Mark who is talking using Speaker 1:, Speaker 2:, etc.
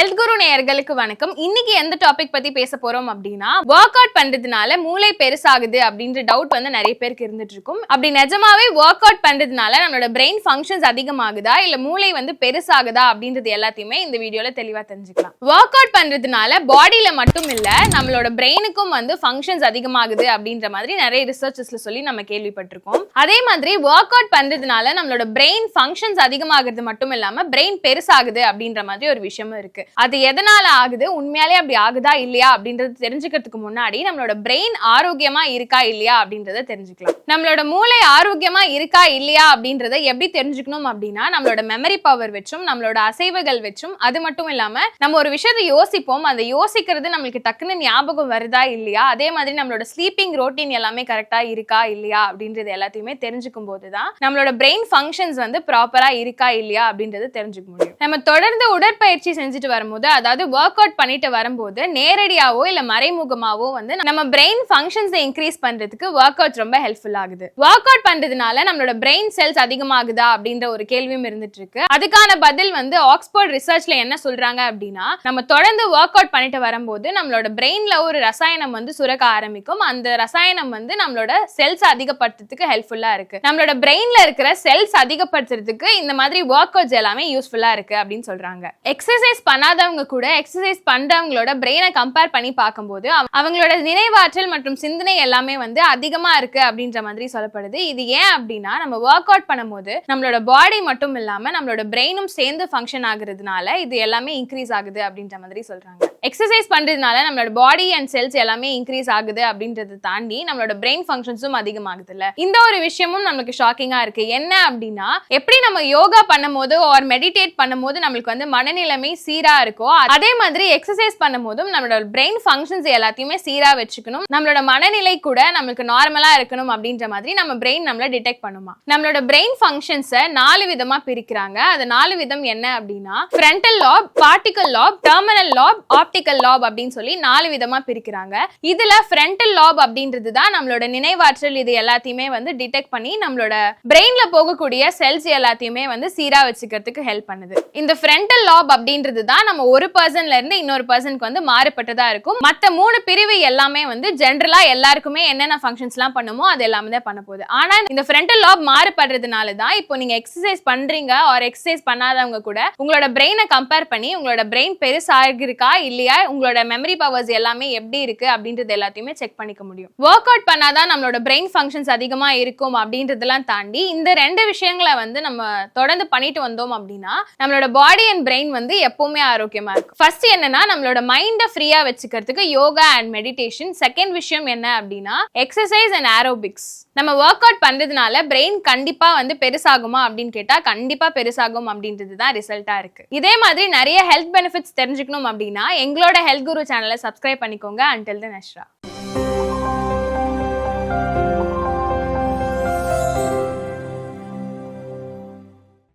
Speaker 1: Health குரு நேயர்களுக்கு வணக்கம். இன்னைக்கு எந்த டாபிக் பத்தி பேச போறோம் அப்படின்னா, ஒர்க் அவுட் பண்றதுனால மூளை பெருசாகுது அப்படின்ற டவுட் வந்து நிறைய பேருக்கு இருந்துட்டு இருக்கும். அப்படி நிஜமாவே ஒர்க் அவுட் பண்றதுனால நம்மளோட பிரெயின் ஃபங்க்ஷன்ஸ் அதிகமாகுதா இல்ல மூளை வந்து பெருசாகுதா அப்படின்றது எல்லாத்தையுமே இந்த வீடியோல தெளிவா தெரிஞ்சுக்கலாம். ஒர்க் அவுட் பண்றதுனால பாடியில மட்டும் இல்ல நம்மளோட பிரெயினுக்கும் வந்து ஃபங்க்ஷன்ஸ் அதிகமாகுது அப்படின்ற மாதிரி நிறைய ரிசர்ச்சஸ்ல சொல்லி நம்ம கேள்விப்பட்டிருக்கோம். அதே மாதிரி ஒர்க் அவுட் பண்றதுனால நம்மளோட பிரெயின் ஃபங்க்ஷன்ஸ் அதிகமாகிறது மட்டும் இல்லாம பிரெயின் பெருசாகுது அப்படின்ற மாதிரி ஒரு விஷயமும் இருக்கு. அது எதனால ஆகுது, உண்மையாலே அப்படி ஆகுதா இல்லையா அப்படின்றது தெரிஞ்சுக்கிறதுக்கு முன்னாடி நம்மளோட பிரெயின் ஆரோக்கியமா இருக்கா இல்லையா அப்படின்றத தெரிஞ்சுக்கலாம். நம்மளோட மூளை ஆரோக்கியமா இருக்கா இல்லையா அப்படின்றத எப்படி தெரிஞ்சுக்கணும் அப்படின்னா, நம்மளோட மெமரி பவர் வச்சும் நம்மளோட அசைவுகள் வச்சும், அது மட்டும் இல்லாம நம்ம ஒரு விஷயத்தை யோசிப்போம், அந்த யோசிக்கிறது நம்மளுக்கு டக்குன்னு ஞாபகம் வருதா இல்லையா, அதே மாதிரி நம்மளோட ஸ்லீப்பிங் ரொட்டீன் எல்லாமே கரெக்டா இருக்கா இல்லையா அப்படின்றது எல்லாத்தையுமே தெரிஞ்சுக்கும் போதுதான் நம்மளோட பிரெயின் ஃபங்க்ஷன்ஸ் வந்து ப்ராப்பரா இருக்கா இல்லையா அப்படின்றது தெரிஞ்சுக்க முடியும். நம்ம தொடர்ந்து உடற்பயிற்சி செஞ்சுட்டு வரும்போது, அதாவது ஒர்க் அவுட் பண்ணிட்டு வரும்போது நேரடியாவோ இல்ல மறைமுகமாவோ வந்து நம்ம பிரெயின் ஃபங்க்ஷன்ஸை இன்க்ரீஸ் பண்றதுக்கு ஒர்க் அவுட் ரொம்ப ஹெல்ப்ஃபுல் ஆகுது. ஒர்க் அவுட் பண்றதுனால நம்மளோட பிரெயின் செல்ஸ் அதிகமாகுதா அப்படின்ற ஒரு கேள்வியும் இருந்துட்டு இருக்கு. அதுக்கான பதில் வந்து ஆக்ஸ்போர்ட் ரிசர்ச்ல என்ன சொல்றாங்க அப்படின்னா, நம்ம தொடர்ந்து ஒர்க் அவுட் பண்ணிட்டு வரும்போது நம்மளோட பிரெயின்ல ஒரு ரசாயனம் வந்து சுரக்க ஆரம்பிக்கும். அந்த ரசாயனம் வந்து நம்மளோட செல்ஸ் அதிகப்படுத்துறதுக்கு ஹெல்ப்ஃபுல்லா இருக்கு. நம்மளோட பிரெயின்ல இருக்கிற செல்ஸ் அதிகப்படுத்துறதுக்கு இந்த மாதிரி ஒர்க் அவுட்ஸ் எல்லாமே யூஸ்ஃபுல்லா இருக்கு அப்படின்னு சொல்றாங்க. எக்ஸசைஸ் பண்ணாதவங்க கூட எக்ஸசைஸ் பண்றவங்களோட பிரெயினை கம்பேர் பண்ணி பார்க்கும்போது அவங்களோட நினைவாற்றல் மற்றும் சிந்தனை எல்லாமே வந்து அதிகமா இருக்கு அப்படின்ற மாதிரி சொல்லப்படுது. இது ஏன் அப்படின்னா, நம்ம ஒர்க் அவுட் பண்ணும்போது நம்மளோட பாடி மட்டும் இல்லாம நம்மளோட பிரெயினும் சேர்ந்து ஃபங்க்ஷன் ஆகுறதுனால இது எல்லாமே இன்க்ரீஸ் ஆகுது அப்படின்ற மாதிரி சொல்றாங்க. எக்ஸசைஸ் பண்றதுனால நம்மளோட பாடி அண்ட் செல்ஸ் எல்லாமே இன்க்ரீஸ் ஆகுது அப்படின்றத தாண்டி நம்மளோட பிரெயின் ஃபங்க்ஷன்ஸும் அதிகமாகுது இல்ல. இந்த ஒரு விஷயமும் நமக்கு ஷாக்கிங்கா இருக்கு. என்ன அப்படின்னா, எப்படி நம்ம யோகா பண்ணும்போது ஆர் மெடிடேட் பண்ணும்போது நம்மளுக்கு வந்து மனநிலைமை சீரா இருக்கோ, அதே மாதிரி எக்ஸசைஸ் பண்ணும்போதும் நம்மளோட பிரெயின் ஃபங்க்ஷன்ஸ் எல்லாத்தையுமே சீரா வச்சுக்கணும், நம்மளோட மனநிலை கூட நம்மளுக்கு நார்மலா இருக்கணும் அப்படின்ற மாதிரி நம்ம பிரெயின் நம்மள டிடெக்ட் பண்ணுமா. நம்மளோட பிரெயின் ஃபங்க்ஷன்ஸை 4 விதமா பிரிக்கிறாங்க. அது 4 விதம் என்ன அப்படின்னா, ஃப்ரண்டல் லாப், பார்ட்டிகல் லாப், டெர்மினல் லாப், ஆப்டிகல் லாப் அப்படின்னு சொல்லி 4 விதமா பிரிக்கிறாங்க. இதுல ஃப்ரண்டல் லாப் அப்படின்றது தான் நம்மளோட நினைவாற்றல் இது எல்லாத்தையுமே வந்து டிடெக்ட் பண்ணி நம்மளோட பிரெயின்ல போகக்கூடிய செல்ஸ் எல்லாத்தையுமே வந்து சீரா வச்சுக்கிறதுக்கு ஹெல்ப் பண்ணுது. இந்த ஃப்ரண்டல் லாப் அப்படின்றது தான் நம்ம ஒரு பர்சன்ல இருந்து இன்னொரு பர்சனுக்கு வந்து மாறுபட்டதா இருக்கும். மத்த 3 பிரிவு எல்லாமே வந்து ஜெனரலா எல்லாருக்குமே என்னென்ன ஃபங்க்ஷன்ஸ்லாம் பண்ணுமோ அது எல்லாமே தான் பண்ண போகுது. ஆனா இந்த ஃப்ரண்டல் லாப் மாறுபடுறதுனால தான் இப்போ நீங்க எக்ஸசைஸ் பண்றீங்க ஆர் எக்ஸசைஸ் பண்ணாதவங்க கூட உங்களோட பிரெயினை கம்பேர் பண்ணி உங்களோட பிரெயின் பெருசாகிருக்கா இல்லையா, உங்களோட மெமரி பவர்ஸ் எல்லாமே எப்படி இருக்கு அப்படின்றது எல்லாத்தையுமே செக் பண்ணிக்க முடியும். ஒர்க் அவுட் பண்ணாதான் நம்மளோட பிரெயின் ஃபங்க்ஷன்ஸ் அதிகமா இருக்கும் அப்படின்றதெல்லாம் தாண்டி இந்த 2 விஷயங்களை வந்து நம்ம தொடர்ந்து பண்ணிட்டு வந்தோம் அப்படின்னா நம்மளோட பாடி அண்ட் பிரெயின் வந்து எப்பவுமே ஆரோக்கியமா இருக்கும். ஃபர்ஸ்ட் என்னன்னா, நம்மளோட மைண்டை ஃப்ரீயா வச்சுக்கிறதுக்கு யோகா அண்ட் மெடிடேஷன். செகண்ட் விஷயம் என்ன அப்படின்னா, எக்ஸசைஸ் அண்ட் ஏரோபிக்ஸ். நம்ம ஒர்க் அவுட் பண்றதுனால பிரெயின் கண்டிப்பா வந்து பெருசாகுமா அப்படின்னு கேட்டா கண்டிப்பா பெருசாகும் அப்படின்றது தான் ரிசல்ட்டா இருக்கு. இதே மாதிரி நிறைய ஹெல்த் பெனிஃபிட்ஸ் தெரிஞ்சுக்கணும் அப்படின்னா எங்களோட ஹெல்த் குரு சேனலை சப்ஸ்கிரைப் பண்ணிக்கோங்க. Until then, Ashra.